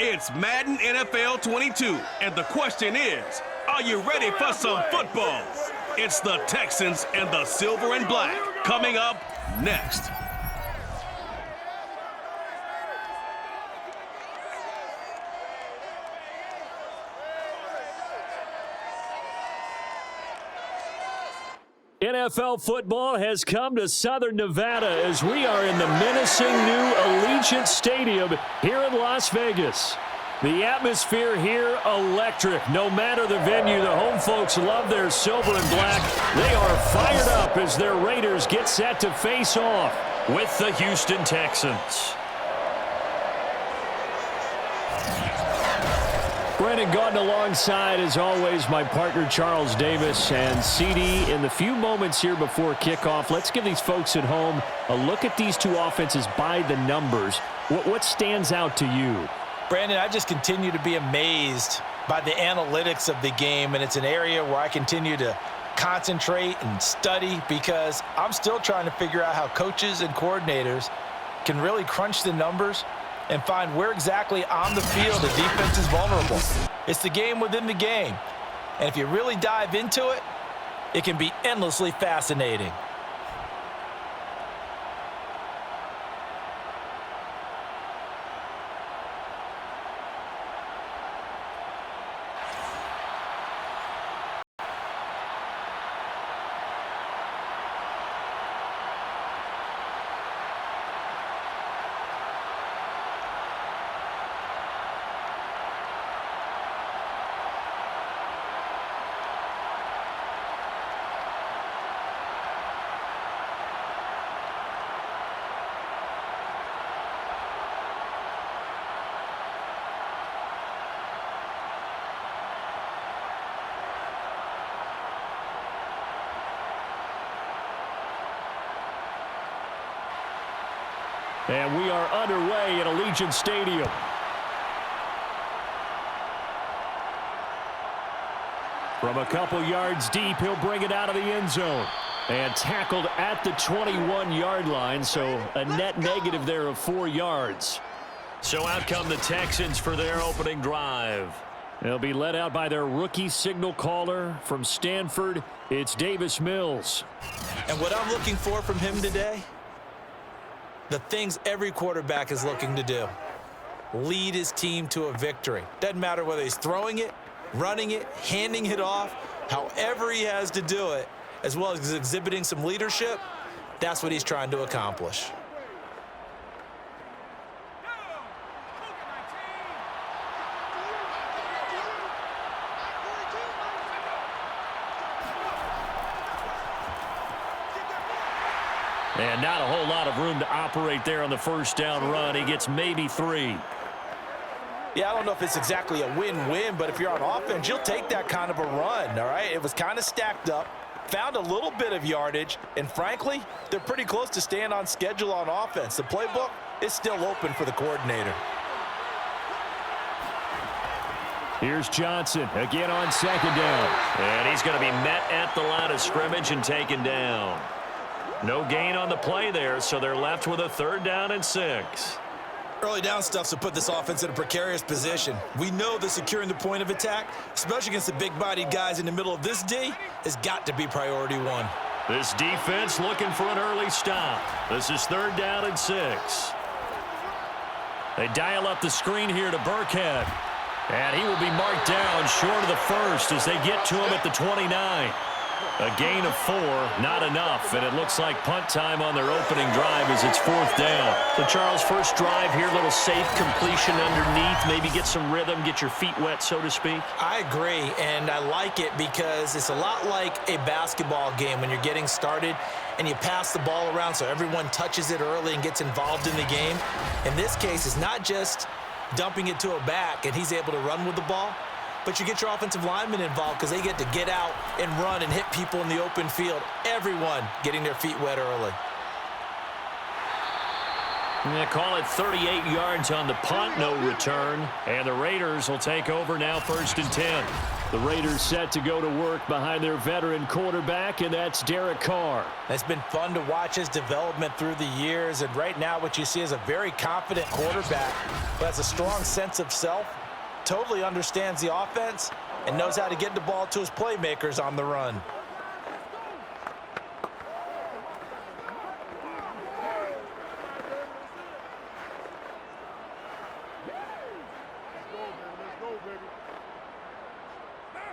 It's Madden NFL 22, and the question is, are you ready for some football? It's the Texans and the Silver and Black coming up next. NFL football has come to Southern Nevada as we are in the menacing new Allegiant Stadium here in Las Vegas. The atmosphere here, electric. No matter the venue, the home folks love their silver and black. They are fired up as their Raiders get set to face off with the Houston Texans. Brandon Gaudin alongside, as always, my partner Charles Davis. And CD, in the few moments here before kickoff, let's give these folks at home a look at these two offenses by the numbers. What stands out to you? Brandon, I just continue to be amazed by the analytics of the game, and it's an area where I continue to concentrate and study because I'm still trying to figure out how coaches and coordinators can really crunch the numbers and find where exactly on the field the defense is vulnerable. It's the game within the game. And if you really dive into it, it can be endlessly fascinating. And we are underway at Allegiant Stadium. From a couple yards deep, he'll bring it out of the end zone. And tackled at the 21-yard line, so a net negative there of 4 yards. So out come the Texans for their opening drive. They'll be led out by their rookie signal caller from Stanford. It's Davis Mills. And what I'm looking for from him today, the things every quarterback is looking to do. Lead his team to a victory. Doesn't matter whether he's throwing it, running it, handing it off, however he has to do it, as well as exhibiting some leadership, that's what he's trying to accomplish. And not a whole lot of room to operate there on the first down run. He gets maybe 3. Yeah, I don't know if it's exactly a win-win, but if you're on offense, you'll take that kind of a run, all right? It was kind of stacked up, found a little bit of yardage, and frankly, they're pretty close to staying on schedule on offense. The playbook is still open for the coordinator. Here's Johnson again on second down. And he's going to be met at the line of scrimmage and taken down. No gain on the play there, so they're left with a 3rd down and 6. Early down stuff to put this offense in a precarious position. We know that securing the point of attack, especially against the big-bodied guys in the middle of this D, has got to be priority 1. This defense looking for an early stop. This is 3rd down and 6. They dial up the screen here to Burkhead. And he will be marked down short of the first as they get to him at the 29. A gain of 4, not enough, and it looks like punt time on their opening drive as it's 4th down. So, Charles, first drive here, little safe completion underneath, maybe get some rhythm, get your feet wet, so to speak. I agree, and I like it because it's a lot like a basketball game when you're getting started and you pass the ball around so everyone touches it early and gets involved in the game. In this case, it's not just dumping it to a back and he's able to run with the ball, but you get your offensive linemen involved because they get to get out and run and hit people in the open field. Everyone getting their feet wet early. And they call it 38 yards on the punt, no return. And the Raiders will take over now 1st and 10. The Raiders set to go to work behind their veteran quarterback, and that's Derek Carr. It's been fun to watch his development through the years, and right now what you see is a very confident quarterback who has a strong sense of self, totally understands the offense, and knows how to get the ball to his playmakers on the run.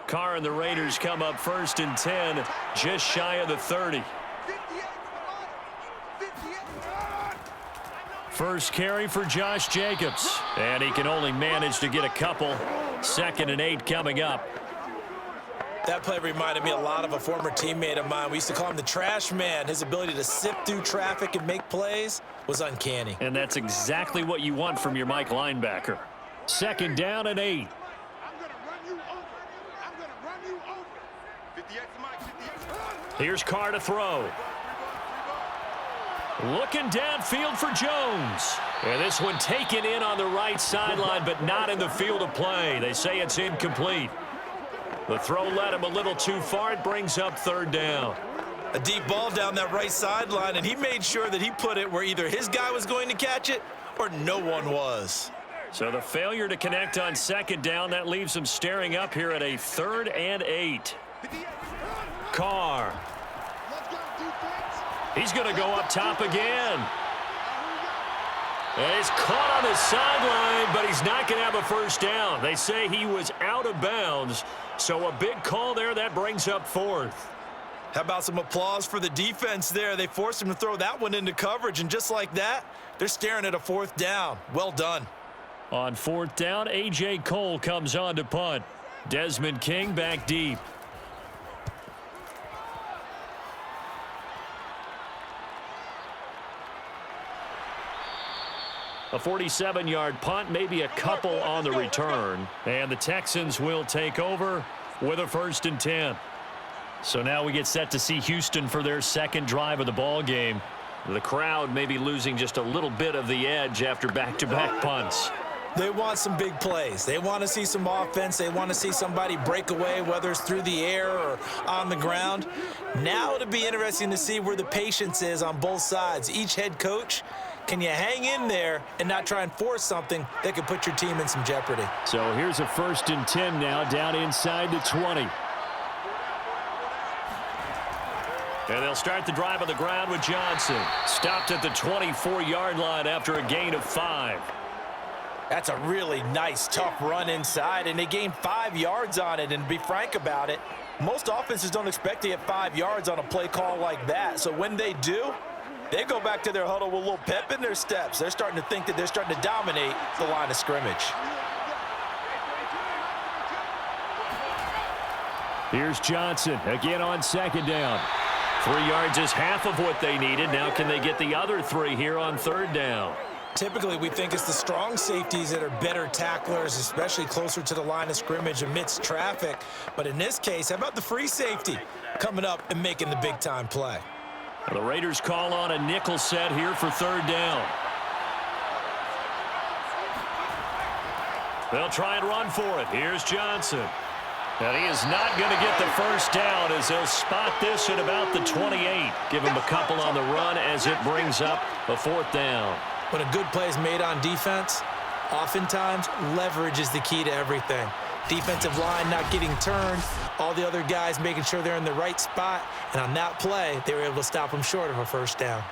Carr and the Raiders come up 1st and 10, just shy of the 30. First carry for Josh Jacobs, and he can only manage to get a couple. 2nd and 8 coming up. That play reminded me a lot of a former teammate of mine. We used to call him the trash man. His ability to sift through traffic and make plays was uncanny. And that's exactly what you want from your Mike linebacker. 2nd down and 8. Here's Carr to throw. Looking downfield for Jones. And this one taken in on the right sideline, but not in the field of play. They say it's incomplete. The throw led him a little too far. It brings up 3rd down. A deep ball down that right sideline, and he made sure that he put it where either his guy was going to catch it or no one was. So the failure to connect on 2nd down, that leaves him staring up here at a 3rd and 8. Carr. He's going to go up top again. And he's caught on the sideline, but he's not going to have a 1st down. They say he was out of bounds, so a big call there. That brings up 4th. How about some applause for the defense there? They forced him to throw that one into coverage, and just like that, they're staring at a 4th down. Well done. On 4th down, A.J. Cole comes on to punt. Desmond King back deep. A 47-yard punt, maybe a couple on the return. And the Texans will take over with a 1st and 10. So now we get set to see Houston for their 2nd drive of the ball game. The crowd may be losing just a little bit of the edge after back-to-back punts. They want some big plays. They want to see some offense. They want to see somebody break away, whether it's through the air or on the ground. Now it'll be interesting to see where the patience is on both sides. Each head coach, can you hang in there and not try and force something that could put your team in some jeopardy? So here's a 1st and 10 now, down inside the 20. And they'll start the drive on the ground with Johnson. Stopped at the 24-yard line after a gain of 5. That's a really nice, tough run inside, and they gained 5 yards on it. And to be frank about it, most offenses don't expect to get 5 yards on a play call like that. So when they do, they go back to their huddle with a little pep in their steps. They're starting to think that they're starting to dominate the line of scrimmage. Here's Johnson again on 2nd down. 3 yards is half of what they needed. Now can they get the other 3 here on 3rd down? Typically, we think it's the strong safeties that are better tacklers, especially closer to the line of scrimmage amidst traffic. But in this case, how about the free safety coming up and making the big-time play? The Raiders call on a nickel set here for 3rd down. They'll try and run for it. Here's Johnson. And he is not going to get the 1st down as they'll spot this at about the 28. Give him a couple on the run as it brings up a 4th down. When a good play is made on defense, oftentimes leverage is the key to everything. Defensive line not getting turned, all the other guys making sure they're in the right spot, and on that play, they were able to stop them short of a 1st down.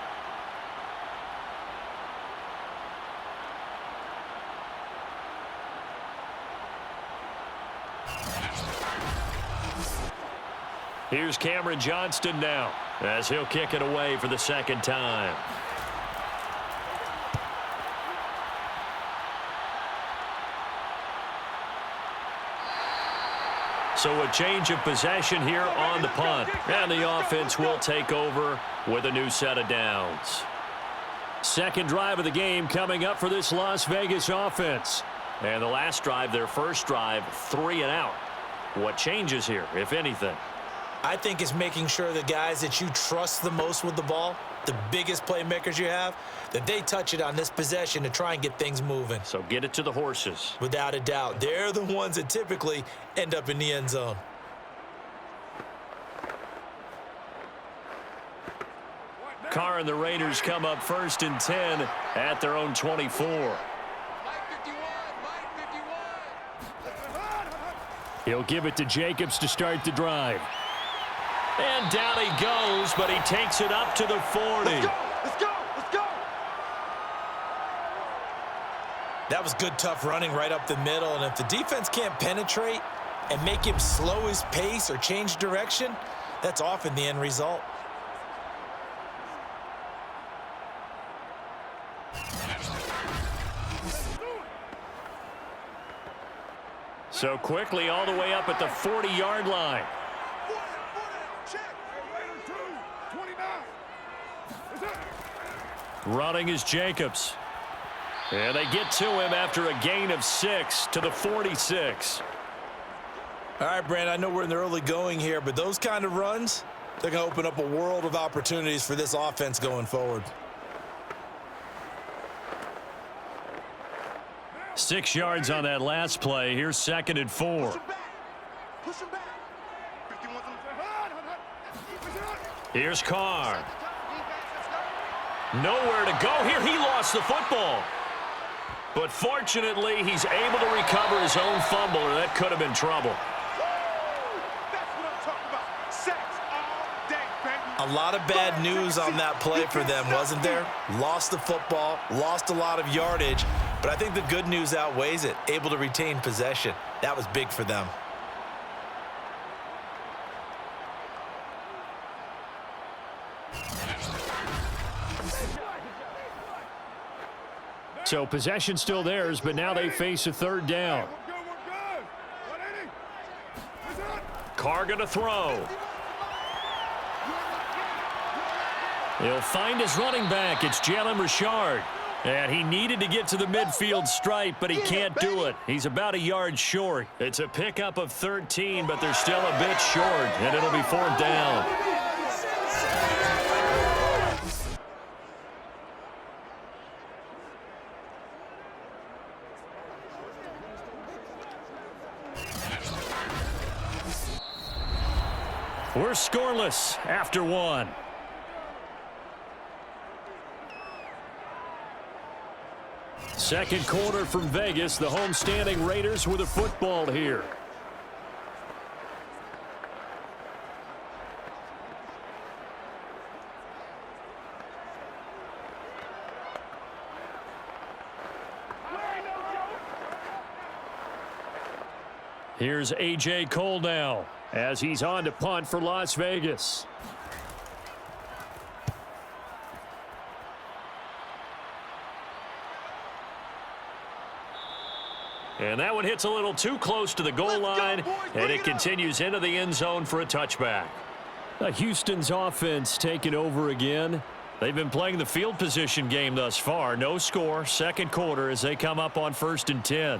Here's Cameron Johnston now as he'll kick it away for the 2nd time. So a change of possession here on the punt. And the offense will take over with a new set of downs. 2nd drive of the game coming up for this Las Vegas offense. And the last drive, their 1st drive, 3 and out. What changes here, if anything? I think it's making sure the guys that you trust the most with the ball, the biggest playmakers you have, that they touch it on this possession to try and get things moving. So get it to the horses. Without a doubt. They're the ones that typically end up in the end zone. Carr and the Raiders come up 1st and 10 at their own 24. He'll give it to Jacobs to start the drive. And down he goes, but he takes it up to the 40. Let's go! Let's go! Let's go! That was good, tough running right up the middle. And if the defense can't penetrate and make him slow his pace or change direction, that's often the end result. So quickly all the way up at the 40-yard line. Running is Jacobs. And they get to him after a gain of 6 to the 46. All right, Brandon, I know we're in the early going here, but those kind of runs, they're going to open up a world of opportunities for this offense going forward. 6 yards on that last play. Here's 2nd and 4. Here's Carr. Nowhere to go here. He lost the football. But fortunately, he's able to recover his own fumble, or that could have been trouble. A lot of bad news on that play for them, wasn't there? Lost the football, lost a lot of yardage, but I think the good news outweighs it. Able to retain possession. That was big for them. So possession still theirs, but now they face a 3rd down. Carr gonna throw. He'll find his running back. It's Jalen Richard. And he needed to get to the midfield stripe, but he can't do it. He's about a yard short. It's a pickup of 13, but they're still a bit short, and it'll be 4th down. We're scoreless after 1. Second quarter from Vegas. The homestanding Raiders with a football here. Here's A.J. Cole now as he's on to punt for Las Vegas. And that one hits a little too close to the goal line, and it continues into the end zone for a touchback. Houston's offense taking over again. They've been playing the field position game thus far. No score, second quarter as they come up on 1st and 10.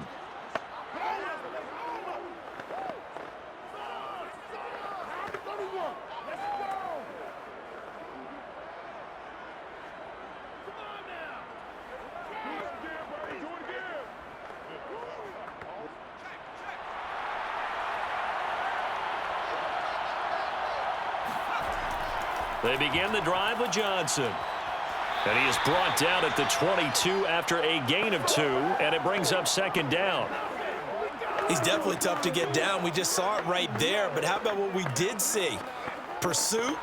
They begin the drive with Johnson. And he is brought down at the 22 after a gain of 2, and it brings up 2nd down. He's definitely tough to get down. We just saw it right there, but how about what we did see? Pursuit,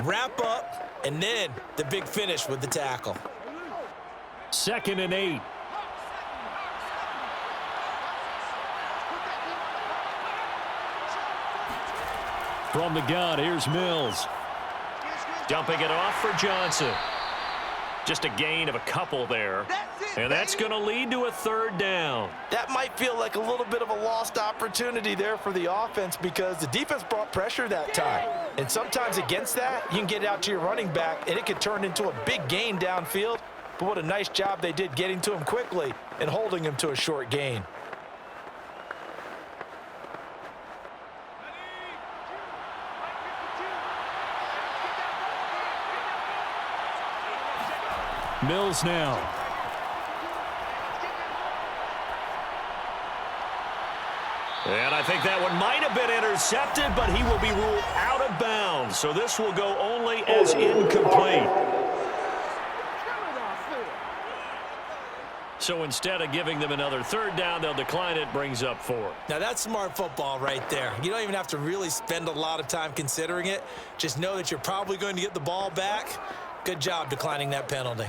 wrap up, and then the big finish with the tackle. 2nd and 8. From the gun, here's Mills. Dumping it off for Johnson. Just a gain of a couple there. And that's going to lead to a 3rd down. That might feel like a little bit of a lost opportunity there for the offense because the defense brought pressure that time. And sometimes against that, you can get out to your running back, and it could turn into a big gain downfield. But what a nice job they did getting to him quickly and holding him to a short gain. Mills now. And I think that one might have been intercepted, but he will be ruled out of bounds. So this will go only as incomplete. So instead of giving them another third down, they'll decline it, brings up 4. Now that's smart football right there. You don't even have to really spend a lot of time considering it. Just know that you're probably going to get the ball back. Good job declining that penalty.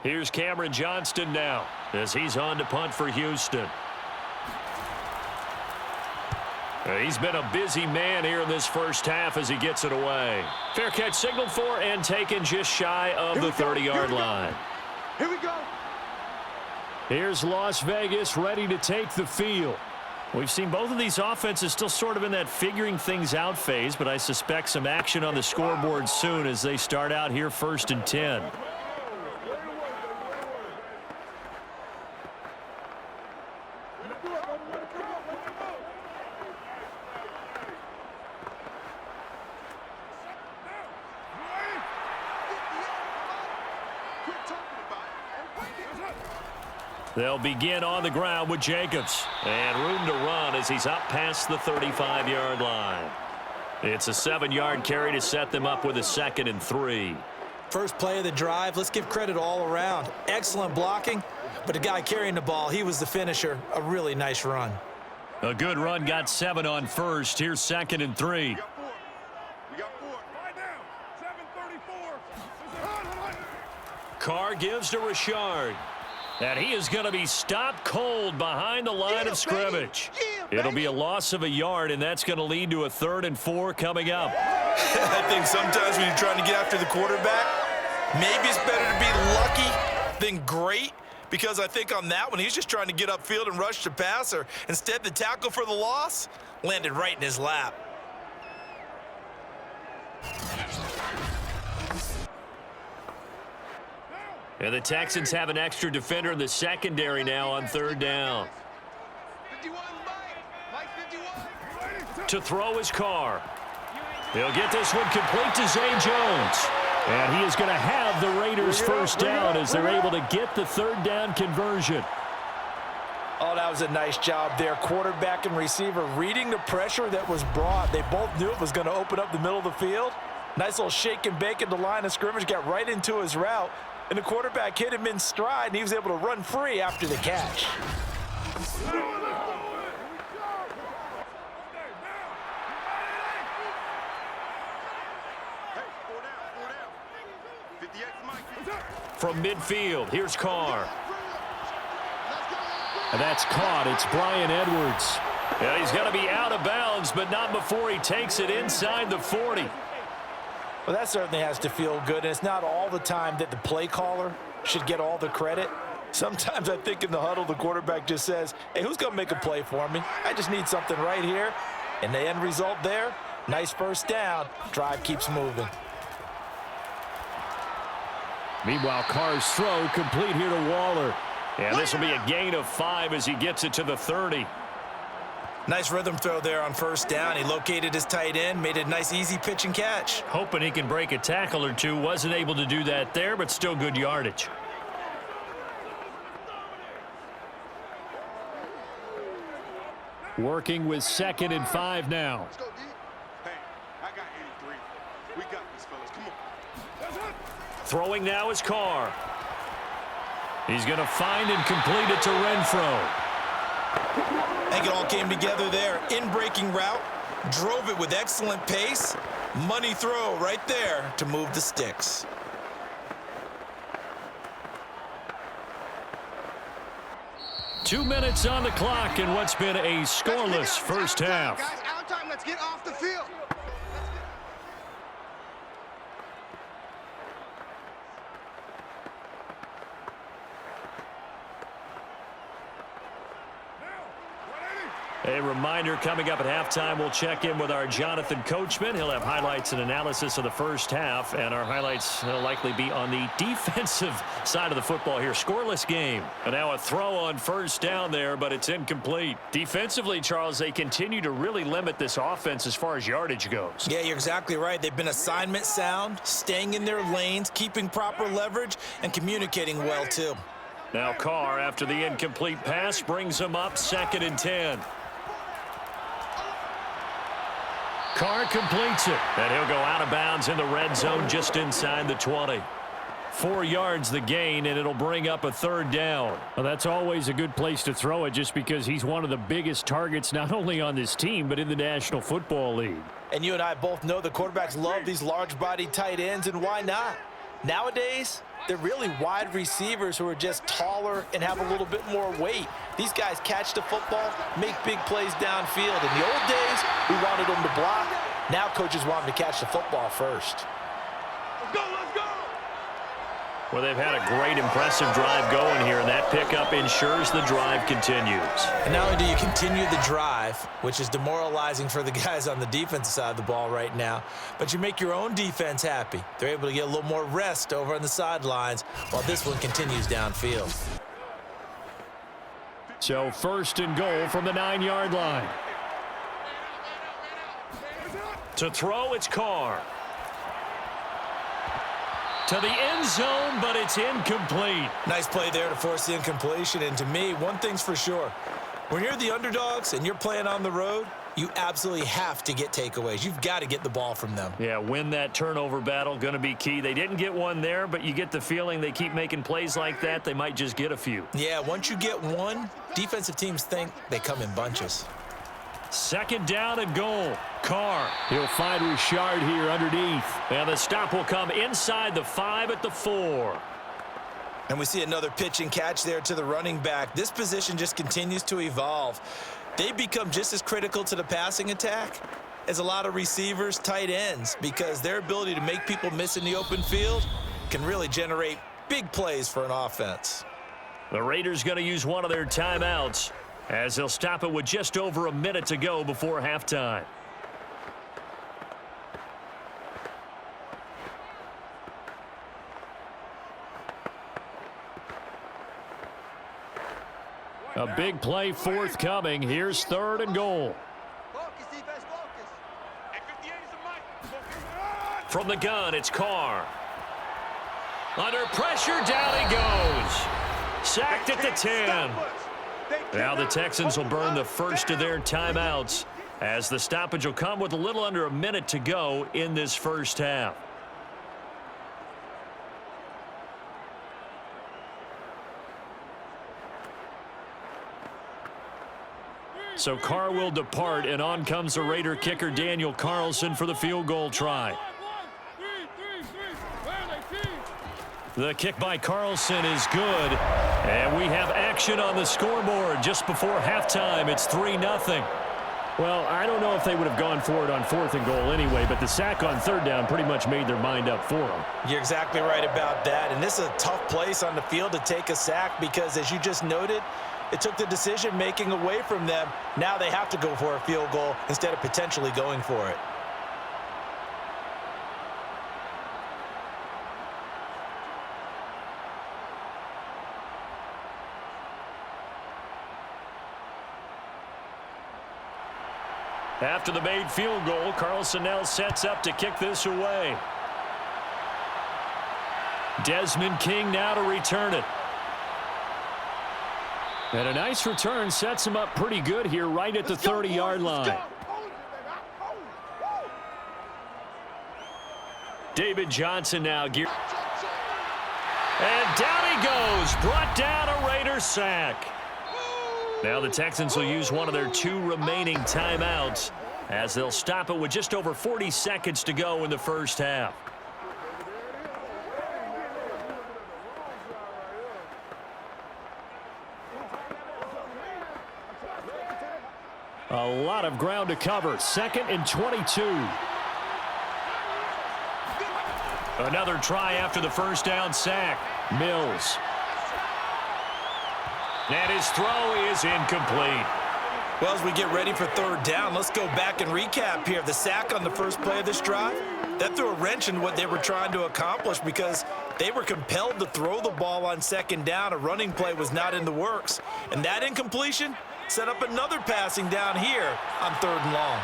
Here's Cameron Johnston now as he's on to punt for Houston. He's been a busy man here in this first half as he gets it away. Fair catch signaled for and taken just shy of the 30-yard line. Here we go. Here's Las Vegas ready to take the field. We've seen both of these offenses still sort of in that figuring things out phase, but I suspect some action on the scoreboard soon as they start out here 1st and 10. They'll begin on the ground with Jacobs. And room to run as he's up past the 35-yard line. It's a 7-yard carry to set them up with a 2nd and 3. First play of the drive, let's give credit all around. Excellent blocking, but the guy carrying the ball, he was the finisher. A really nice run. A good run, got 7 on first. Here's 2nd and 3. We got 4. Right now. 7:34. Carr gives to Richard. And he is going to be stopped cold behind the line of scrimmage. It'll be a loss of a yard, and that's going to lead to a 3rd and 4 coming up. I think sometimes when you're trying to get after the quarterback, maybe it's better to be lucky than great, because I think on that one, he's just trying to get upfield and rush the passer. Instead, the tackle for the loss landed right in his lap. And the Texans have an extra defender in the secondary now on 3rd down. 51, Mike 51. To throw his Carr. He'll get this one complete to Zay Jones. And he is going to have the Raiders first down as they're able to get the 3rd down conversion. Oh, that was a nice job there. Quarterback and receiver reading the pressure that was brought. They both knew it was going to open up the middle of the field. Nice little shake and bake at the line of scrimmage, got right into his route. And the quarterback hit him in stride, and he was able to run free after the catch. From midfield, here's Carr. And that's caught. It's Brian Edwards. Yeah, he's going to be out of bounds, but not before he takes it inside the 40. Well, that certainly has to feel good, and it's not all the time that the play caller should get all the credit. Sometimes I think in the huddle, the quarterback just says, hey, who's going to make a play for me? I just need something right here. And the end result there, nice first down. Drive keeps moving. Meanwhile, Carr's throw complete here to Waller. And this will be a gain of 5 as he gets it to the 30. Nice rhythm throw there on first down. He located his tight end, made a nice easy pitch and catch. Hoping he can break a tackle or two. Wasn't able to do that there, but still good yardage. Working with 2nd and 5 now. Let's go, D. Hey, I got 83. We got this, fellas. Come on. Throwing now is Carr. He's going to find and complete it to Renfro. I think it all came together there. In-breaking route, drove it with excellent pace. Money throw right there to move the sticks. Two minutes on the clock in what's been a scoreless first half. Guys, out time. Let's get off the field. A reminder, coming up at halftime, we'll check in with our Jonathan Coachman. He'll have highlights and analysis of the first half, and our highlights will likely be on the defensive side of the football here. Scoreless game. And now a throw on first down there, but it's incomplete. Defensively, Charles, they continue to really limit this offense as far as yardage goes. Yeah, you're exactly right. They've been assignment sound, staying in their lanes, keeping proper leverage, and communicating well, too. Now Carr, after the incomplete pass, brings him up 2nd and 10. Carr completes it, and he'll go out of bounds in the red zone just inside the 20. 4 yards the gain, and it'll bring up a 3rd down. Well, that's always a good place to throw it just because he's one of the biggest targets not only on this team but in the National Football League. And you and I both know the quarterbacks love these large-bodied tight ends, and why not? Nowadays, they're really wide receivers who are just taller and have a little bit more weight. These guys catch the football, make big plays downfield. In the old days, we wanted them to block. Now coaches want them to catch the football first. Let's go, let's go! Well, they've had a great, impressive drive going here, and that pickup ensures the drive continues. And not only do you continue the drive, which is demoralizing for the guys on the defensive side of the ball right now, but you make your own defense happy. They're able to get a little more rest over on the sidelines while this one continues downfield. So 1st and goal from the 9-yard line. To throw, it's Carr. To the end zone, but it's incomplete. Nice play there to force the incompletion. And to me, one thing's for sure. When you're the underdogs and you're playing on the road, you absolutely have to get takeaways. You've got to get the ball from them. Yeah, win that turnover battle, going to be key. They didn't get one there, but you get the feeling they keep making plays like that, they might just get a few. Yeah, once you get one, defensive teams think they come in bunches. 2nd down and goal. Carr. He'll find Richard here underneath. And the stop will come inside the 5 at the 4. And we see another pitch and catch there to the running back. This position just continues to evolve. They become just as critical to the passing attack as a lot of receivers, tight ends, because their ability to make people miss in the open field can really generate big plays for an offense. The Raiders going to use one of their timeouts as they'll stop it with just over a minute to go before halftime. A big play forthcoming. Here's 3rd and goal. From the gun, it's Carr. Under pressure, down he goes. Sacked at the 10. Now the Texans will burn the first of their timeouts as the stoppage will come with a little under a minute to go in this first half. So Carr will depart, and on comes the Raider kicker Daniel Carlson for the field goal try. The kick by Carlson is good, and we have action on the scoreboard just before halftime. It's 3-0. Well, I don't know if they would have gone for it on 4th and goal anyway, but the sack on 3rd down pretty much made their mind up for them. You're exactly right about that, and this is a tough place on the field to take a sack because, as you just noted, it took the decision-making away from them. Now they have to go for a field goal instead of potentially going for it. After the made field goal, Carlson now sets up to kick this away. Desmond King now to return it. And a nice return sets him up pretty good here right at the 30-yard line. David Johnson now geared. And down he goes. Brought down a Raider sack. Now the Texans will use one of their 2 remaining timeouts as they'll stop it with just over 40 seconds to go in the first half. A lot of ground to cover. 2nd and 22. Another try after the first down sack. Mills. And his throw is incomplete. Well, as we get ready for third down, let's go back and recap here. The sack on the first play of this drive, that threw a wrench in what they were trying to accomplish because they were compelled to throw the ball on second down. A running play was not in the works. And that incompletion set up another passing down here on third and long.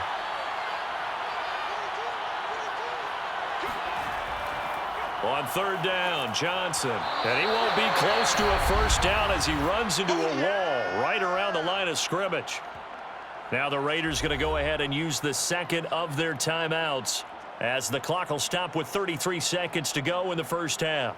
On third down, Johnson. And he won't be close to a first down as he runs into a wall right around the line of scrimmage. Now the Raiders going to go ahead and use the second of their timeouts as the clock will stop with 33 seconds to go in the first half.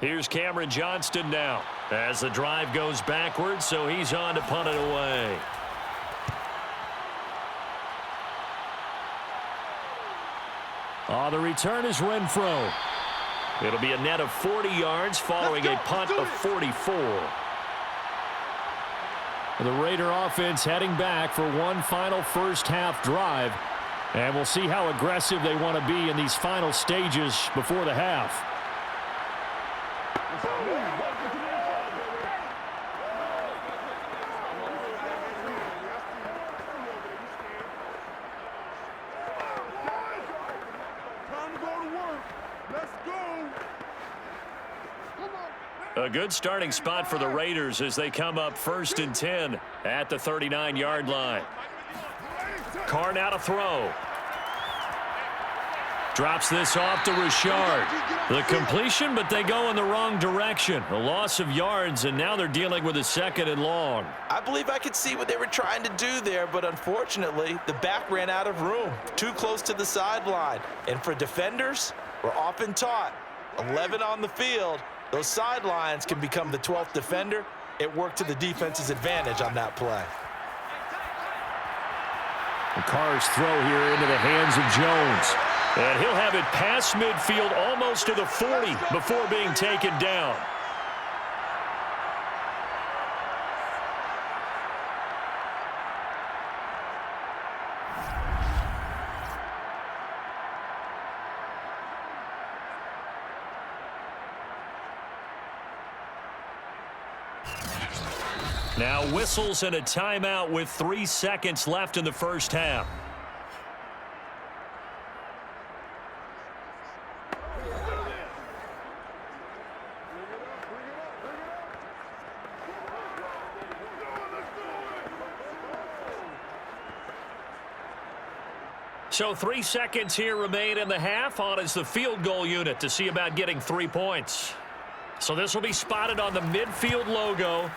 Here's Cameron Johnston now as the drive goes backwards, so he's on to punt it away. The return is Renfro. It'll be a net of 40 yards following a punt of 44. The Raider offense heading back for one final first half drive. And we'll see how aggressive they want to be in these final stages before the half. A good starting spot for the Raiders as they come up 1st and 10 at the 39-yard line. Carr now to throw. Drops this off to Richard. The completion, but they go in the wrong direction. A loss of yards, and now they're dealing with a 2nd and long. I believe I could see what they were trying to do there, but unfortunately, the back ran out of room. Too close to the sideline. And for defenders, we're often taught 11 on the field. Those sidelines can become the 12th defender. It worked to the defense's advantage on that play. The Carr's throw here into the hands of Jones. And he'll have it past midfield almost to the 40 before being taken down. Now whistles and a timeout with 3 seconds left in the first half. So 3 seconds here remain in the half. On is the field goal unit to see about getting 3 points. So this will be spotted on the midfield logo.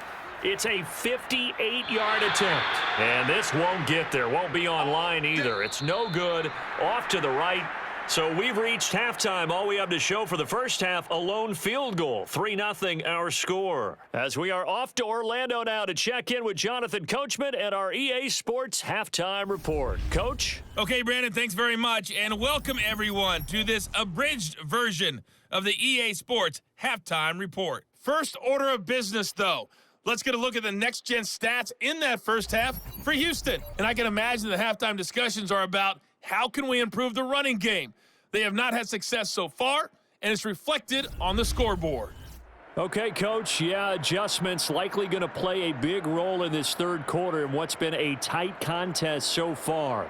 It's a 58-yard attempt. And this won't get there. Won't be on line either. It's no good. Off to the right. So we've reached halftime. All we have to show for the first half, a lone field goal. 3-0 our score. As we are off to Orlando now to check in with Jonathan Coachman and our EA Sports Halftime Report. Coach? Okay, Brandon, thanks very much. And welcome, everyone, to this abridged version of the EA Sports Halftime Report. First order of business, though. Let's get a look at the next-gen stats in that first half for Houston. And I can imagine the halftime discussions are about how can we improve the running game. They have not had success so far, and it's reflected on the scoreboard. Okay, Coach, yeah, adjustments likely going to play a big role in this third quarter in what's been a tight contest so far.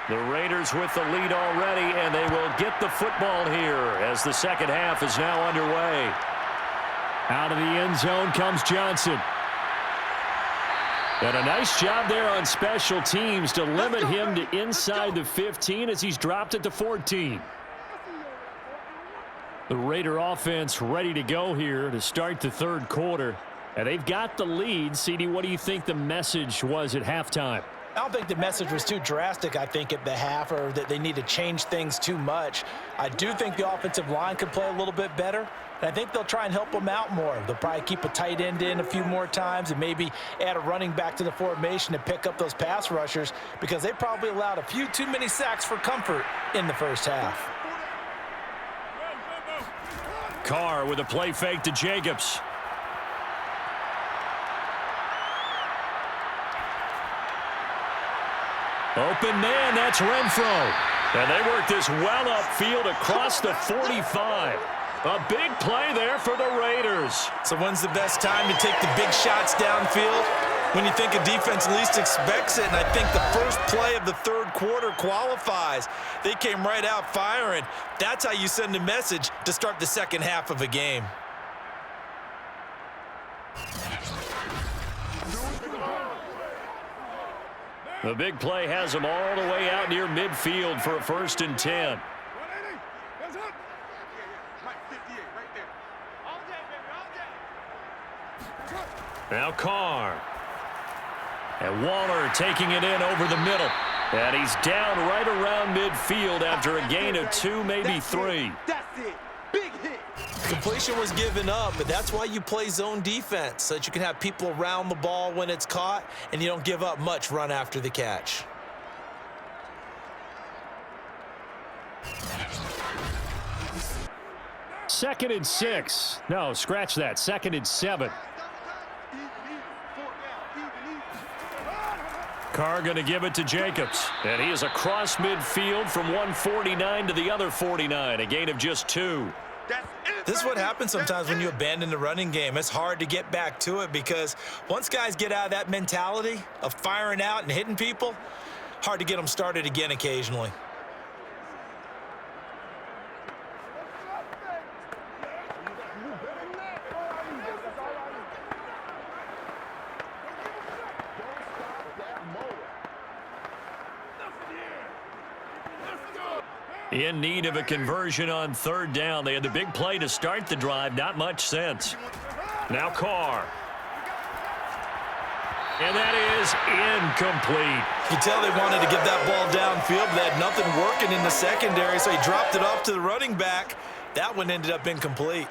The Raiders with the lead already, and they will get the football here as the second half is now underway. Out of the end zone comes Johnson. And a nice job there on special teams to limit him to inside the 15 as he's dropped it to 14. The Raider offense ready to go here to start the third quarter. And they've got the lead. CD, what do you think the message was at halftime? I don't think the message was too drastic, I think, at the half, or that they need to change things too much. I do think the offensive line could play a little bit better, and I think they'll try and help them out more. They'll probably keep a tight end in a few more times and maybe add a running back to the formation to pick up those pass rushers, because they probably allowed a few too many sacks for comfort in the first half. Carr with a play fake to Jacobs. Open man, that's Renfro. And they work this well upfield across the 45. A big play there for the Raiders. So when's the best time to take the big shots downfield? When you think a defense least expects it, and I think the first play of the third quarter qualifies. They came right out firing. That's how you send a message to start the second half of a game. The big play has them all the way out near midfield for a 1st and 10. Now Carr. And Waller taking it in over the middle. And he's down right around midfield after a gain of 2, maybe 3. That's it. Big hit. Completion was given up, but that's why you play zone defense, so that you can have people around the ball when it's caught, and you don't give up much run after the catch. Second and 6. No, scratch that. 2nd and 7. Carr going to give it to Jacobs. And he is across midfield from 149 to the other 49. A gain of just 2. This is what happens sometimes when you abandon the running game. It's hard to get back to it, because once guys get out of that mentality of firing out and hitting people, hard to get them started again occasionally. In need of a conversion on 3rd down. They had the big play to start the drive. Not much sense. Now Carr. And that is incomplete. You can tell they wanted to get that ball downfield, but they had nothing working in the secondary, so he dropped it off to the running back. That one ended up incomplete.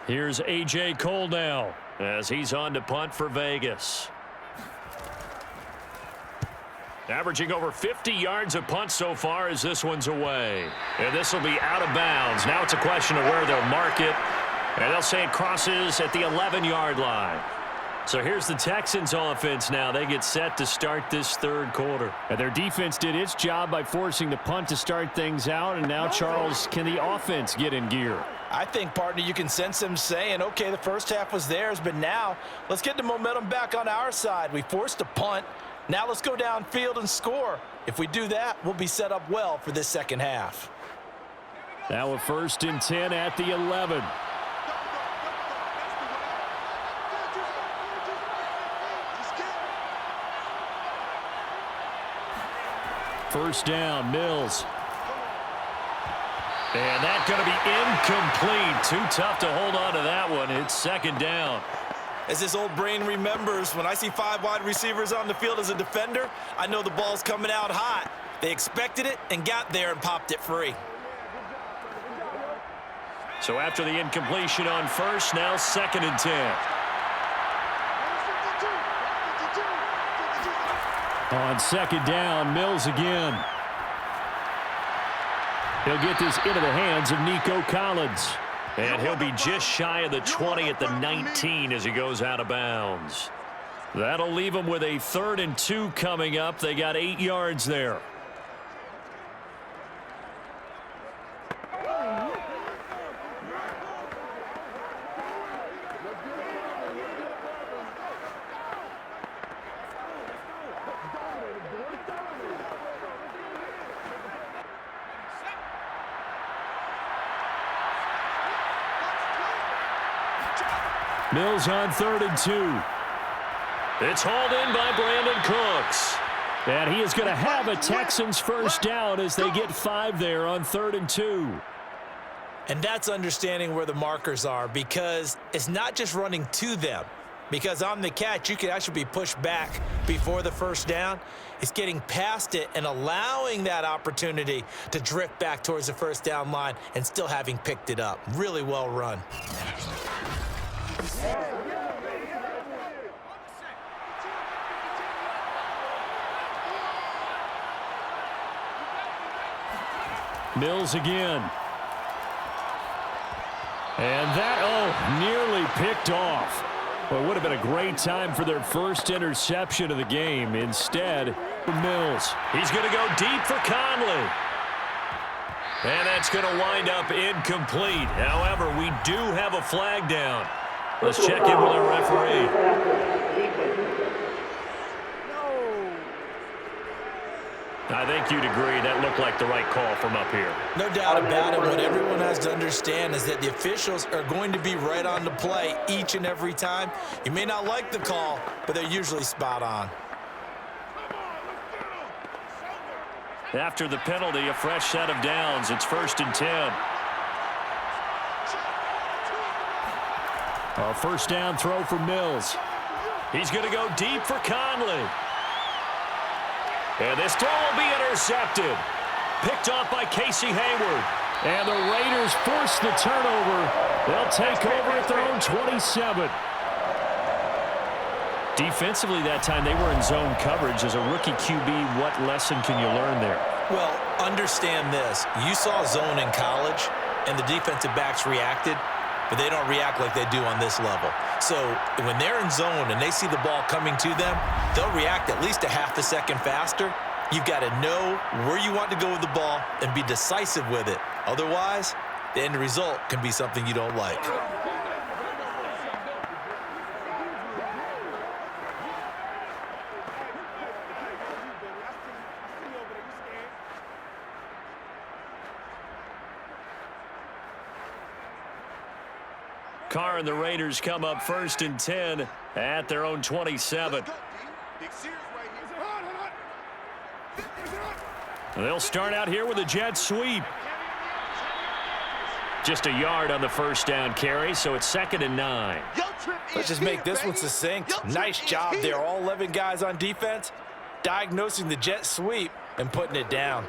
Here's A.J. Cole now as he's on to punt for Vegas. Averaging over 50 yards a punt so far as this one's away. And this will be out of bounds. Now it's a question of where they'll mark it. And they'll say it crosses at the 11-yard line. So here's the Texans offense now. They get set to start this 3rd quarter. And their defense did its job by forcing the punt to start things out. And now, Charles, can the offense get in gear? I think, partner, you can sense them saying, okay, the first half was theirs, but now let's get the momentum back on our side. We forced a punt. Now let's go downfield and score. If we do that, we'll be set up well for this second half. Now a 1st and 10 at the 11. First down, Mills. And that's going to be incomplete. Too tough to hold on to that one. It's 2nd down. As this old brain remembers, when I see 5 wide receivers on the field as a defender, I know the ball's coming out hot. They expected it and got there and popped it free. So after the incompletion on 1st, now 2nd and 10. On 2nd down, Mills again. He'll get this into the hands of Nico Collins. And he'll be just shy of the 20 at the 19 as he goes out of bounds. That'll leave him with a 3rd and 2 coming up. They got 8 yards there. Mills on 3rd and 2. It's hauled in by Brandon Cooks. And he is going to have a Texans first down as they get 5 there on 3rd and 2. And that's understanding where the markers are, because it's not just running to them. Because on the catch, you could actually be pushed back before the first down. It's getting past it and allowing that opportunity to drift back towards the first down line and still having picked it up. Really well run. Mills again. And that, nearly picked off. Well, it would have been a great time for their first interception of the game. Instead, Mills. He's going to go deep for Conley. And that's going to wind up incomplete. However, we do have a flag down. Let's check in with our referee. I think you'd agree that looked like the right call from up here. No doubt about it. What everyone has to understand is that the officials are going to be right on the play each and every time. You may not like the call, but they're usually spot on. After the penalty, a fresh set of downs. It's 1st and 10. A first down throw for Mills. He's going to go deep for Conley. And this throw will be intercepted. Picked off by Casey Hayward. And the Raiders force the turnover. They'll take over at their own 27. Defensively that time, they were in zone coverage. As a rookie QB, what lesson can you learn there? Well, understand this. You saw zone in college, and the defensive backs reacted, but they don't react like they do on this level. So when they're in zone and they see the ball coming to them, they'll react at least a half a second faster. You've got to know where you want to go with the ball and be decisive with it. Otherwise, the end result can be something you don't like. Carr and the Raiders come up 1st and 10 at their own 27. They'll start out here with a jet sweep. Just a yard on the first down carry, so it's 2nd and 9. Let's just make this one succinct. Nice job there, all 11 guys on defense, diagnosing the jet sweep and putting it down.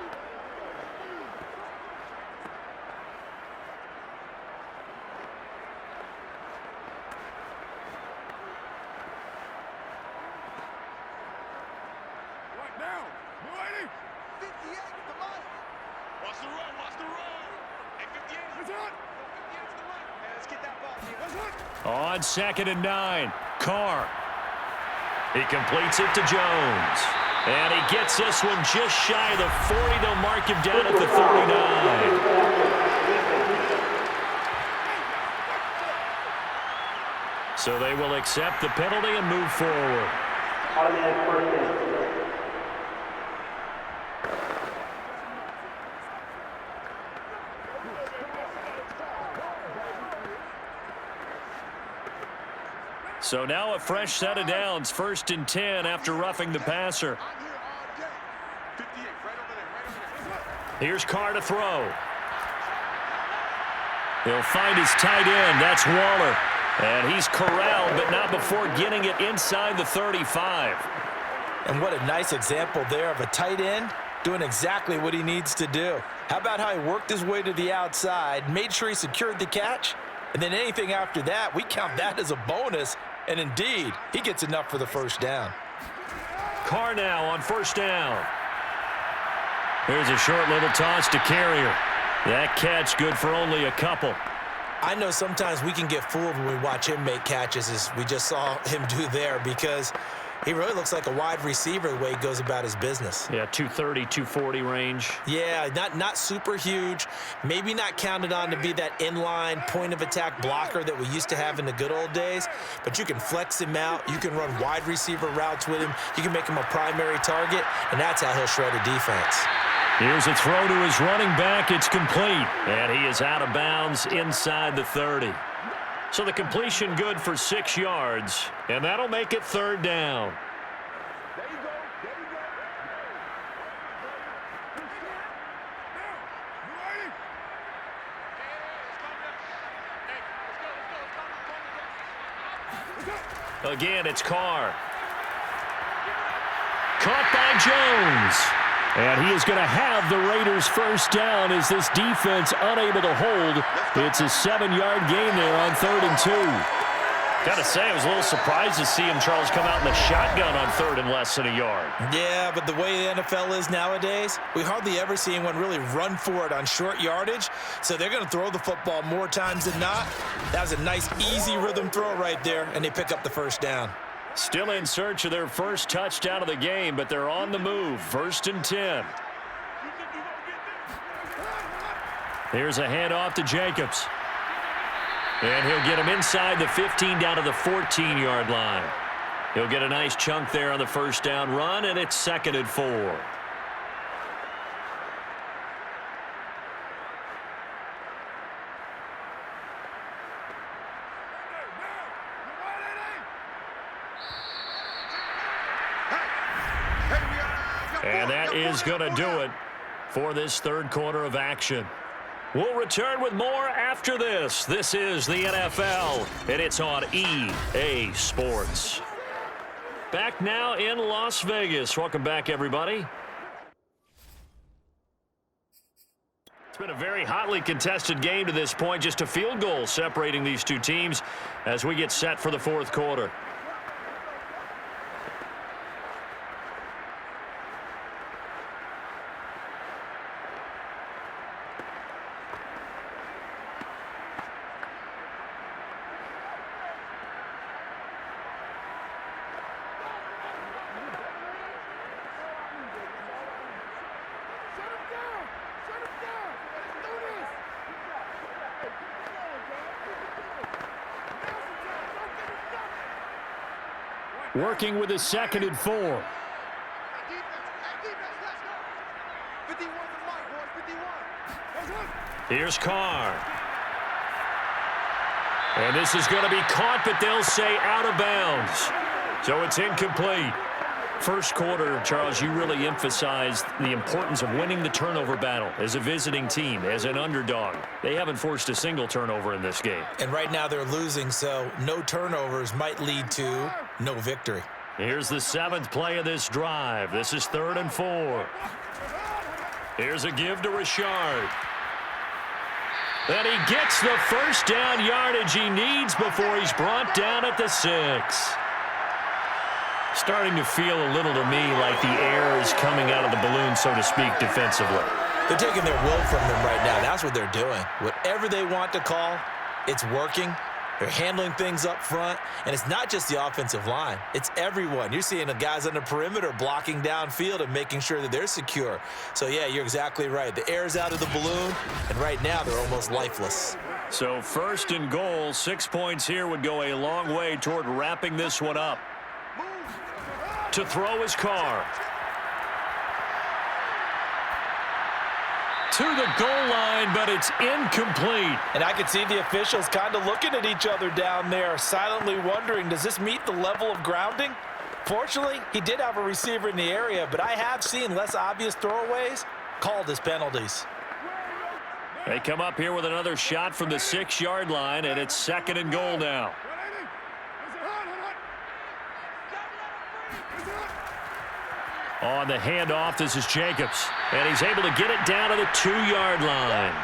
On 2nd and 9, Carr. He completes it to Jones. And he gets this one just shy of the 40. They'll mark him down at the 39. So they will accept the penalty and move forward. So now a fresh set of downs, 1st and 10 after roughing the passer. Here's Carr to throw. He'll find his tight end. That's Waller. And he's corralled, but not before getting it inside the 35. And what a nice example there of a tight end doing exactly what he needs to do. How about how he worked his way to the outside, made sure he secured the catch, and then anything after that, we count that as a bonus. And indeed, he gets enough for the first down. Carr now on 1st down. Here's a short little toss to Carrier. That catch good for only a couple. I know sometimes we can get fooled when we watch him make catches, as we just saw him do there, because he really looks like a wide receiver the way he goes about his business. Yeah, 230, 240 range. Yeah, not super huge. Maybe not counted on to be that inline point-of-attack blocker that we used to have in the good old days, but you can flex him out. You can run wide receiver routes with him. You can make him a primary target, and that's how he'll shred a defense. Here's a throw to his running back. It's complete, and he is out of bounds inside the 30. So the completion good for 6 yards, and that'll make it 3rd down. Again, it's Carr. Caught by Jones. And he is going to have the Raiders first down as this defense unable to hold. It's a 7-yard gain there on 3rd and 2. Got to say, I was a little surprised to see him, Charles, come out in the shotgun on 3rd and less than a yard. Yeah, but the way the NFL is nowadays, we hardly ever see anyone really run for it on short yardage. So they're going to throw the football more times than not. That was a nice, easy rhythm throw right there, and they pick up the first down. Still in search of their first touchdown of the game, but they're on the move. 1st and 10. Here's a handoff to Jacobs. And he'll get him inside the 15 down to the 14-yard line. He'll get a nice chunk there on the first down run, and it's 2nd and 4. And that is going to do it for this 3rd quarter of action. We'll return with more after this. This is the NFL, and it's on EA Sports. Back now in Las Vegas. Welcome back, everybody. It's been a very hotly contested game to this point. Just a field goal separating these two teams as we get set for the 4th quarter. Working with a 2nd and 4. Here's Carr. And this is going to be caught, but they'll say out of bounds. So it's incomplete. First quarter, Charles, you really emphasized the importance of winning the turnover battle as a visiting team, as an underdog. They haven't forced a single turnover in this game. And right now they're losing, so no turnovers might lead to no victory. Here's the 7th play of this drive. This is 3rd and 4. Here's a give to Richard. And he gets the first down yardage he needs before he's brought down at the 6. Starting to feel a little to me like the air is coming out of the balloon, so to speak, defensively. They're taking their will from them right now. That's what they're doing. Whatever they want to call, it's working. They're handling things up front, and it's not just the offensive line. It's everyone. You're seeing the guys on the perimeter blocking downfield and making sure that they're secure. So, yeah, you're exactly right. The air's out of the balloon, and right now they're almost lifeless. So 1st and goal, 6 points here would go a long way toward wrapping this one up. To throw his Carr. To the goal line, but it's incomplete. And I could see the officials kind of looking at each other down there, silently wondering, does this meet the level of grounding? Fortunately, he did have a receiver in the area, but I have seen less obvious throwaways called as penalties. They come up here with another shot from the 6-yard line, and it's 2nd and goal now. On the handoff, this is Jacobs. And he's able to get it down to the 2-yard line.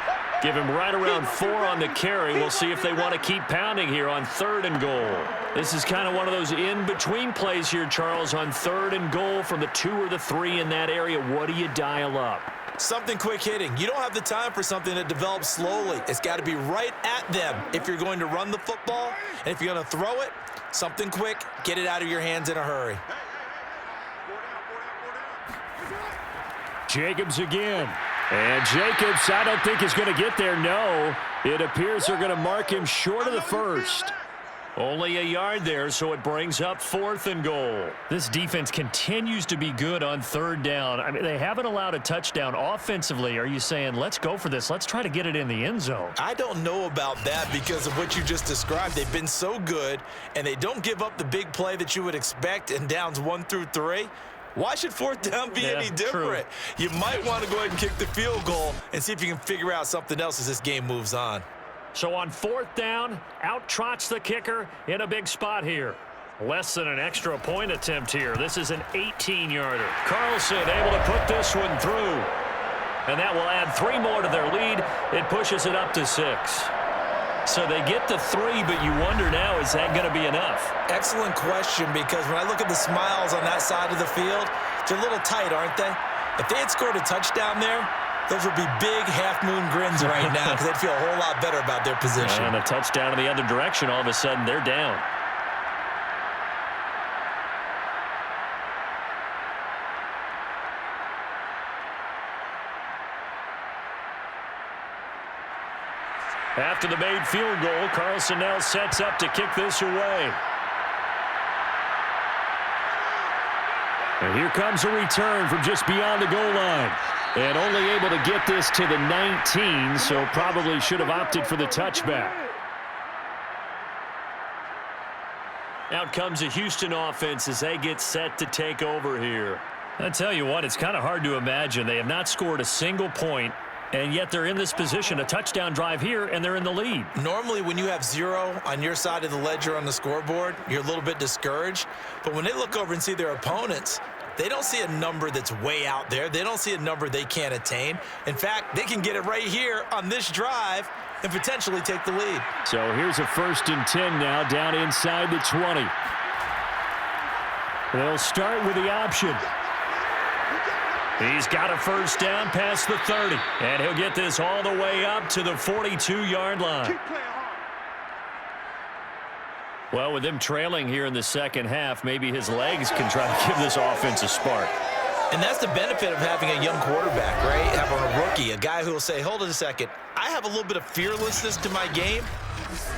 Give him right around 4 on the carry. We'll see if they want to keep pounding here on 3rd and goal. This is kind of one of those in-between plays here, Charles, on 3rd and goal from the 2 or the 3 in that area. What do you dial up? Something quick hitting. You don't have the time for something that develops slowly. It's got to be right at them if you're going to run the football. And if you're going to throw it, something quick, get it out of your hands in a hurry. Jacobs again. And Jacobs, I don't think is going to get there. No, it appears they're going to mark him short of the 1st. Only a yard there, so it brings up 4th and goal. This defense continues to be good on 3rd down. I mean, they haven't allowed a touchdown offensively. Are you saying, let's go for this? Let's try to get it in the end zone. I don't know about that because of what you just described. They've been so good, and they don't give up the big play that you would expect in downs 1 through 3. Why should 4th down be any different? True. You might want to go ahead and kick the field goal and see if you can figure out something else as this game moves on. So on 4th down, out trots the kicker in a big spot here. Less than an extra point attempt here. This is an 18-yarder. Carlson able to put this one through. And that will add 3 more to their lead. It pushes it up to 6. So they get the 3, but you wonder now, is that going to be enough? Excellent question, because when I look at the smiles on that side of the field, they're a little tight, aren't they? If they had scored a touchdown there, those would be big half-moon grins right now because they'd feel a whole lot better about their position. And a touchdown in the other direction, all of a sudden they're down. After the made field goal, Carlson now sets up to kick this away. And here comes a return from just beyond the goal line. And only able to get this to the 19, so probably should have opted for the touchback. Out comes the Houston offense as they get set to take over here. I tell you what, it's kind of hard to imagine. They have not scored a single point, and yet they're in this position, a touchdown drive here, and they're in the lead. Normally, when you have 0 on your side of the ledger on the scoreboard, you're a little bit discouraged. But when they look over and see their opponents, they don't see a number that's way out there. They don't see a number they can't attain. In fact, they can get it right here on this drive and potentially take the lead. So here's a 1st and 10 now, down inside the 20. They'll start with the option. He's got a 1st down past the 30. And he'll get this all the way up to the 42-yard line. Well, with them trailing here in the second half, maybe his legs can try to give this offense a spark. And that's the benefit of having a young quarterback, right? Having a rookie, a guy who will say, hold it a second, I have a little bit of fearlessness to my game.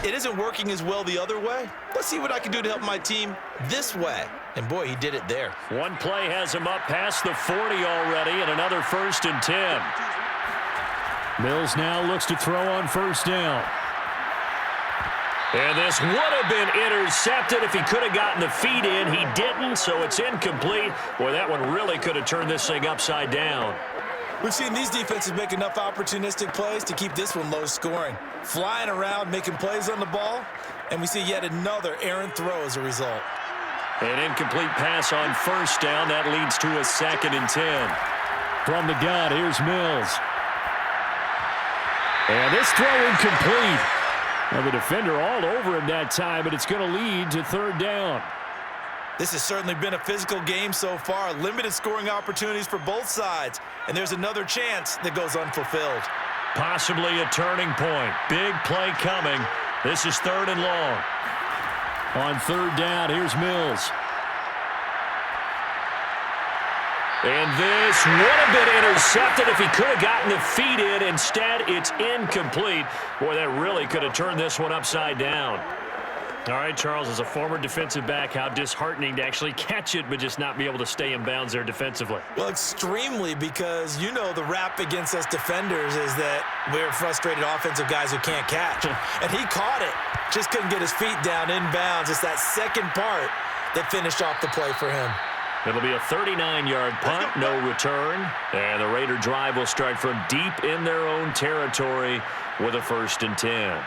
It isn't working as well the other way. Let's see what I can do to help my team this way. And, boy, he did it there. One play has him up past the 40 already, and another 1st and 10. Mills now looks to throw on 1st down. And this would have been intercepted if he could have gotten the feet in. He didn't, so it's incomplete. Boy, that one really could have turned this thing upside down. We've seen these defenses make enough opportunistic plays to keep this one low scoring. Flying around, making plays on the ball, and we see yet another errant throw as a result. An incomplete pass on 1st down. That leads to a 2nd and 10. From the gun, here's Mills. And this throw incomplete. Well, the defender all over him that time, but it's going to lead to 3rd down. This has certainly been a physical game so far. Limited scoring opportunities for both sides. And there's another chance that goes unfulfilled. Possibly a turning point. Big play coming. This is 3rd and long. On 3rd down, here's Mills. And this would have been intercepted if he could have gotten the feet in. Instead, it's incomplete. Boy, that really could have turned this one upside down. All right, Charles, as a former defensive back, how disheartening to actually catch it but just not be able to stay in bounds there defensively. Well, extremely, because you know the rap against us defenders is that we're frustrated offensive guys who can't catch. And he caught it. Just couldn't get his feet down in bounds. It's that second part that finished off the play for him. It'll be a 39-yard punt, no return. And the Raider drive will start from deep in their own territory with a 1st and 10.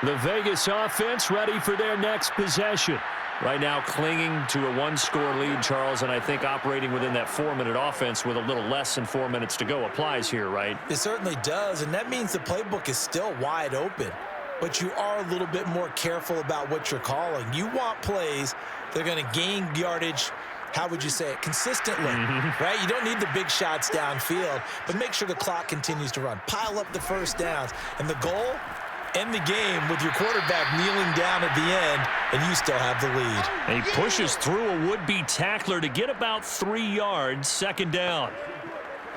The Vegas offense ready for their next possession. Right now clinging to a 1-score lead, Charles, and I think operating within that 4-minute offense with a little less than 4 minutes to go applies here, right? It certainly does, and that means the playbook is still wide open. But you are a little bit more careful about what you're calling. You want plays that are going to gain yardage, how would you say it, consistently, right? You don't need the big shots downfield, but make sure the clock continues to run. Pile up the 1st downs, and the goal, end the game with your quarterback kneeling down at the end, and you still have the lead. And he pushes through a would-be tackler to get about 3 yards, 2nd down.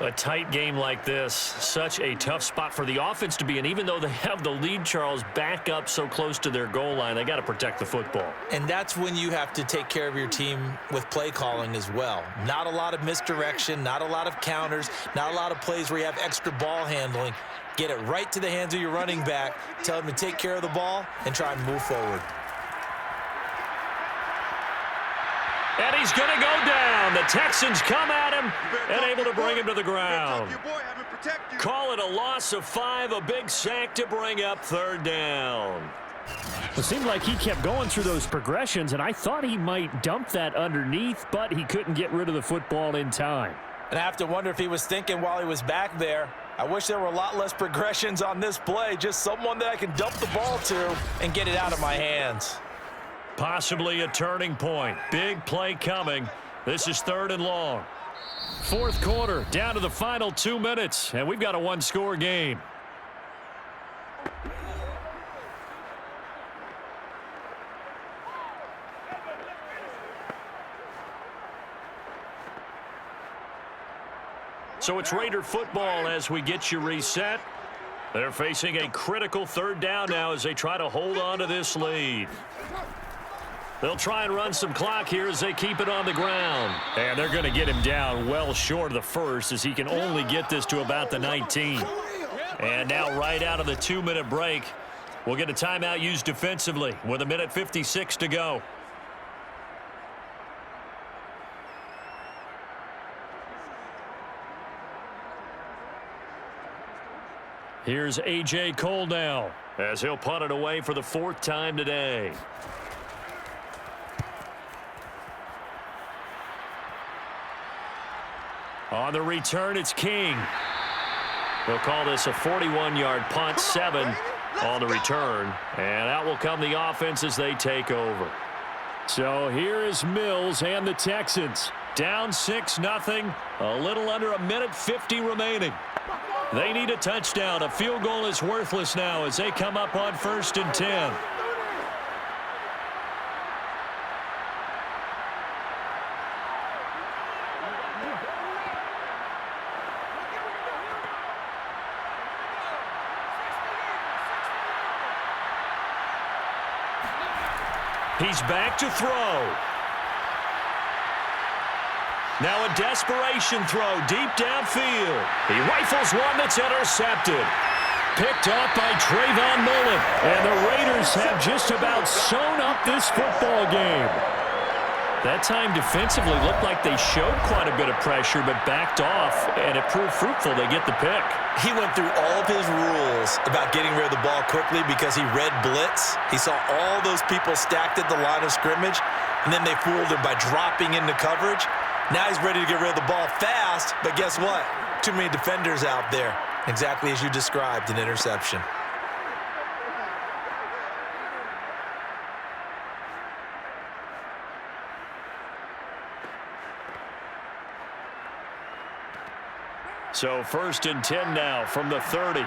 A tight game like this, such a tough spot for the offense to be in. Even though they have the lead, Charles, back up so close to their goal line, they got to protect the football. And that's when you have to take care of your team with play calling as well. Not a lot of misdirection, not a lot of counters, not a lot of plays where you have extra ball handling. Get it right to the hands of your running back, tell him to take care of the ball, and try and move forward. And he's going to go down. The Texans come at him and able to bring him to the ground. Call it a loss of 5, a big sack to bring up 3rd down. It seemed like he kept going through those progressions, and I thought he might dump that underneath, but he couldn't get rid of the football in time. And I have to wonder if he was thinking while he was back there, I wish there were a lot less progressions on this play, just someone that I can dump the ball to and get it out of my hands. Possibly a turning point. Big play coming. This is 3rd and long. 4th quarter, down to the final 2 minutes, and we've got a 1-score game. So it's Raider football as we get you reset. They're facing a critical 3rd down now as they try to hold on to this lead. They'll try and run some clock here as they keep it on the ground. And they're going to get him down well short of the first as he can only get this to about the 19. And now right out of the 2-minute break, we'll get a timeout used defensively with 1:56 to go. Here's A.J. Cole now as he'll punt it away for the 4th time today. On the return, it's King. They'll call this a 41-yard punt, 7 on the return. And out will come the offense as they take over. So here is Mills and the Texans. Down 6-0, a little under 1:50 remaining. They need a touchdown. A field goal is worthless now as they come up on 1st and 10. He's back to throw. Now a desperation throw deep downfield. He rifles one that's intercepted. Picked off by Trayvon Mullen. And the Raiders have just about sewn up this football game. That time defensively looked like they showed quite a bit of pressure but backed off, and it proved fruitful. They get the pick. He went through all of his rules about getting rid of the ball quickly because he read blitz. He saw all those people stacked at the line of scrimmage, and then they fooled him by dropping into coverage. Now he's ready to get rid of the ball fast, but guess what? Too many defenders out there. Exactly as you described, an interception. So 1st and 10 now from the 30.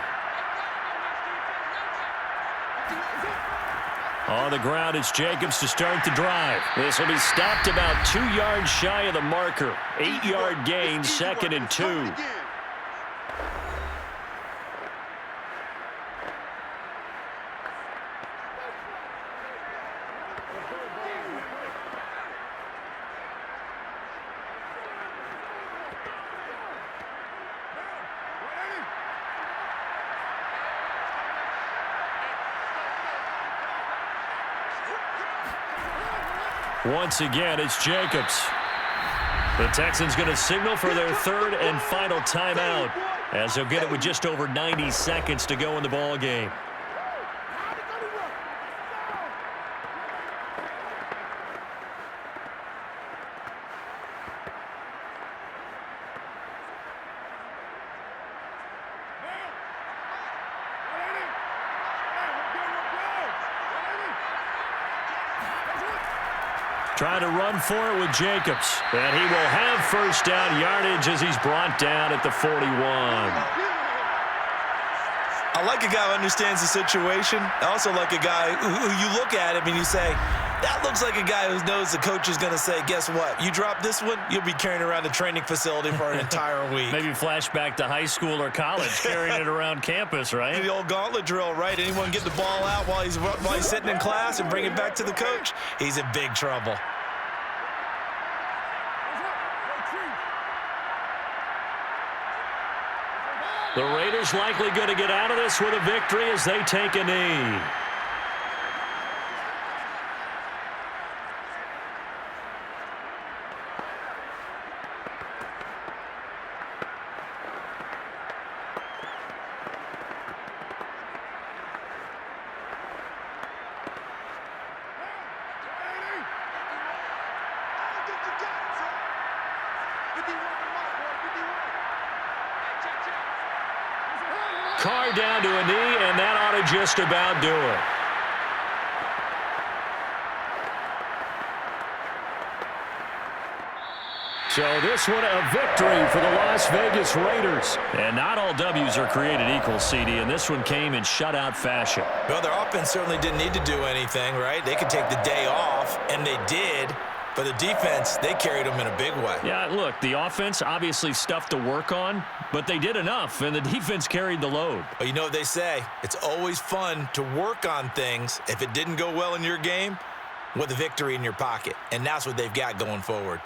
On the ground, it's Jacobs to start the drive. This will be stopped about 2 yards shy of the marker. 8-yard gain, 2nd and 2. Once again, it's Jacobs. The Texans going to signal for their 3rd and final timeout as they'll get it with just over 90 seconds to go in the ball game. Trying to run for it with Jacobs. And he will have 1st down yardage as he's brought down at the 41. I like a guy who understands the situation. I also like a guy who you look at him and you say, that looks like a guy who knows the coach is going to say, guess what? You drop this one, you'll be carrying around the training facility for an entire week. Maybe flashback to high school or college, carrying it around campus, right? The old gauntlet drill, right? Anyone get the ball out while he's sitting in class and bring it back to the coach? He's in big trouble. The Raiders likely going to get out of this with a victory as they take a knee. Carr down to a knee, and that ought to just about do it. So this one a victory for the Las Vegas Raiders. And not all W's are created equal, CD, and this one came in shutout fashion. Well, their offense certainly didn't need to do anything, right? They could take the day off, and they did. But the defense, they carried them in a big way. Yeah, look, the offense, obviously stuff to work on, but they did enough, and the defense carried the load. But you know what they say, it's always fun to work on things. If it didn't go well in your game, with a victory in your pocket. And that's what they've got going forward.